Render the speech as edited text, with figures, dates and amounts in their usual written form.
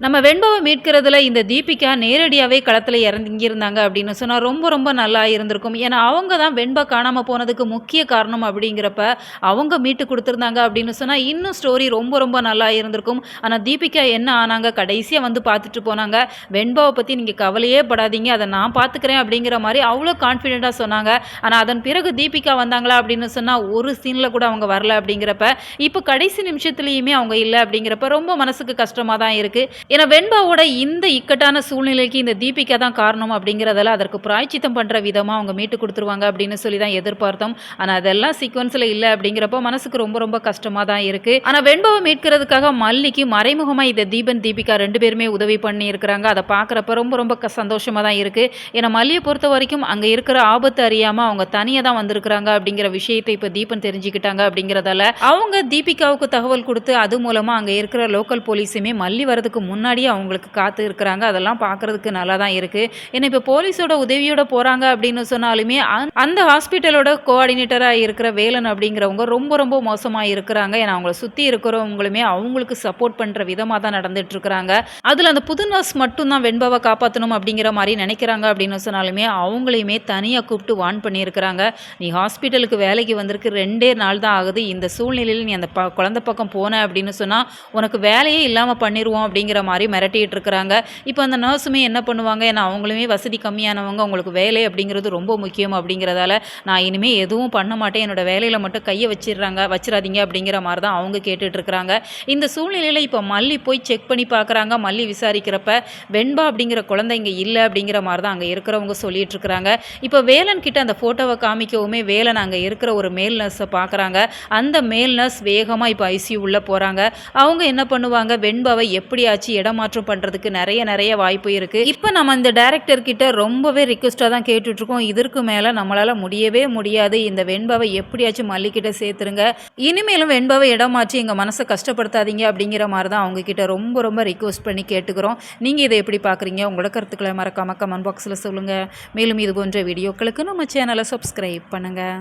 நம்ம வெண்பாவை மீட்கிறதுல இந்த தீபிகா நேரடியாவே களத்துல இறங்கியிருந்தாங்க அப்படின்னு சொன்னா ரொம்ப ரொம்ப நல்லா இருந்திருக்கும். ஏன்னா அவங்க தான் வெண்பா காணாம போனதுக்கு முக்கிய காரணம் அப்படிங்கிறப்ப, அவங்க மீட்டு குடுத்துருந்தாங்க அப்படின்னு சொன்னா, இன்னும் ஸ்டோரி ரொம்ப ரொம்ப நல்லா இருந்திருக்கும். ஆனா தீபிகா என்ன ஆனாங்க, கடைசியா வந்து பார்த்துட்டு போனாங்க. வெண்பாவ பத்தி நீங்க கவலையே படாதீங்க. அத நான் பார்த்துக்கிறேன் அப்படிங்கிற மாரி அவ்ளோ கான்ஃபிடென்ட்டா சொன்னாங்க. ஆனா அதன் பிறகு தீபிகா வந்தாங்களா அப்படின்னு சொன்னா, ஒரு சீன்ல கூட அவங்க வரல அப்படிங்கிறப்ப, இப்ப கடைசி நிமிஷத்துலயுமே அவங்க இல்ல அப்படிங்கிறப்ப ரொம்ப மனசுக்கு கஷ்டமா தான் இருக்கு. ஏன்னா வெண்பாவோட இந்த இக்கட்டான சூழ்நிலைக்கு இந்த தீபிகா தான் காரணம் அப்படிங்கிறதால அதற்கு பிராய்ச்சித்தம் பண்ற விதமா அவங்க மீட்டு கொடுத்துருவாங்க அப்படின்னு சொல்லி தான் எதிர்பார்த்தோம். ஆனா அதெல்லாம் சீக்வன்ஸ்ல இல்ல அப்படிங்கிறப்ப மனசுக்கு ரொம்ப ரொம்ப கஷ்டமா தான் இருக்கு. ஆனா வெண்பாவை மீட்கிறதுக்காக மல்லிக்கு மறைமுகமா இந்த தீபன் தீபிகா 2 பேருமே உதவி பண்ணி இருக்கிறாங்க. அதை பார்க்குறப்ப ரொம்ப ரொம்ப சந்தோஷமா தான் இருக்கு. ஏன்னா மல்லியை பொறுத்த வரைக்கும் அங்க இருக்கிற ஆபத்து அறியாம அவங்க தனியா தான் வந்திருக்கிறாங்க அப்படிங்கிற விஷயத்தை இப்ப தீபன் தெரிஞ்சுக்கிட்டாங்க அப்படிங்கிறதால அவங்க தீபிகாவுக்கு தகவல் கொடுத்து அது மூலமா அங்க இருக்கிற லோக்கல் போலீஸுமே மல்லி வரதுக்கு முன்னாடியே அவங்களுக்கு காத்து இருக்கிறாங்க. அதெல்லாம் பார்க்கறதுக்கு நல்லா தான் இருக்கு. ஏன்னா இப்போ போலீஸோட உதவியோட போறாங்க அப்படின்னு சொன்னாலுமே அந்த ஹாஸ்பிட்டலோட கோஆர்டினேட்டரா இருக்கிற வேலன் அப்படிங்கிறவங்க ரொம்ப ரொம்ப மோசமா இருக்கிறாங்க. ஏன்னா அவங்கள சுத்தி இருக்கிறவங்களுமே அவங்களுக்கு சப்போர்ட் பண்ற விதமா தான் நடந்துட்டு இருக்கிறாங்க. அதுல அந்த புது நர்ஸ் மட்டும் தான் வெண்பாவை காப்பாற்றணும் அப்படிங்கிற மாதிரி நினைக்கிறாங்க அப்படின்னு சொன்னாலுமே அவங்களையுமே தனியா கூப்பிட்டு வார்ன் பண்ணியிருக்கிறாங்க. நீ ஹாஸ்பிட்டலுக்கு வேலைக்கு வந்திருக்கு 2 நாள் தான் ஆகுது. இந்த சூழ்நிலையில் நீ அந்த குழந்தை பக்கம் போன அப்படின்னு சொன்னா உனக்கு வேலையே இல்லாம பண்ணிடுவோம் அப்படிங்கிற மாதிரி மிரட்டிட்டு இருக்கிறாங்க. இப்போ அந்த நர்ஸுமே என்ன பண்ணுவாங்க, ஏன்னா அவங்களுமே வசதி கம்மியானவங்க, அவங்களுக்கு வேலை அப்படிங்கிறது ரொம்ப முக்கியம் அப்படிங்கிறதால நான் இனிமேல் எதுவும் பண்ண மாட்டேன், என்னோட வேலையில் மட்டும் கையை வச்சிடாதீங்க அப்படிங்கிற மாதிரி தான் அவங்க கேட்டுட்டு இருக்கிறாங்க. இந்த சூழ்நிலையில் இப்போ மல்லி போய் செக் பண்ணி பார்க்குறாங்க. மல்லி விசாரிக்கிறப்ப வெண்பா அப்படிங்கிற குழந்தை இங்கே இல்லை அப்படிங்கிற மாதிரி தான் அங்கே இருக்கிறவங்க சொல்லிட்டு இருக்கிறாங்க. இப்போ வேலன் கிட்ட அந்த ஃபோட்டோவை காமிக்கவுமே வேலன் அங்கே இருக்கிற ஒரு மேல் நர்ஸை பார்க்குறாங்க. அந்த மேல் நர்ஸ் வேகமாக இப்போ ஐசியூ உள்ள போகிறாங்க. அவங்க என்ன பண்ணுவாங்க, வெண்பாவை எப்படியாச்சும் இடமாற்றம் பண்ணுறதுக்கு நிறைய வாய்ப்பு இருக்குது. இப்போ நம்ம இந்த டைரக்டர் கிட்ட ரொம்பவே ரிக்வெஸ்ட்டாக தான் கேட்டுட்ருக்கோம். இதற்கு மேலே நம்மளால் முடியவே முடியாது. இந்த வெண்பாவை எப்படியாச்சும் மல்லிக்கிட்ட சேர்த்துருங்க. இனிமேலும் வெண்பாவை இடமாற்றி எங்கள் மனசை கஷ்டப்படுத்தாதீங்க அப்படிங்கிற மாதிரி தான் அவங்கக்கிட்ட ரொம்ப ரொம்ப ரிக்வெஸ்ட் பண்ணி கேட்டுக்கிறோம். நீங்கள் இதை எப்படி பார்க்குறீங்க? உங்களோட கருத்துக்களை மறக்காமல் கமெண்ட் பாக்ஸில் சொல்லுங்கள். மேலும் இது போன்ற வீடியோக்களுக்கு நம்ம சேனலை சப்ஸ்கிரைப் பண்ணுங்கள்.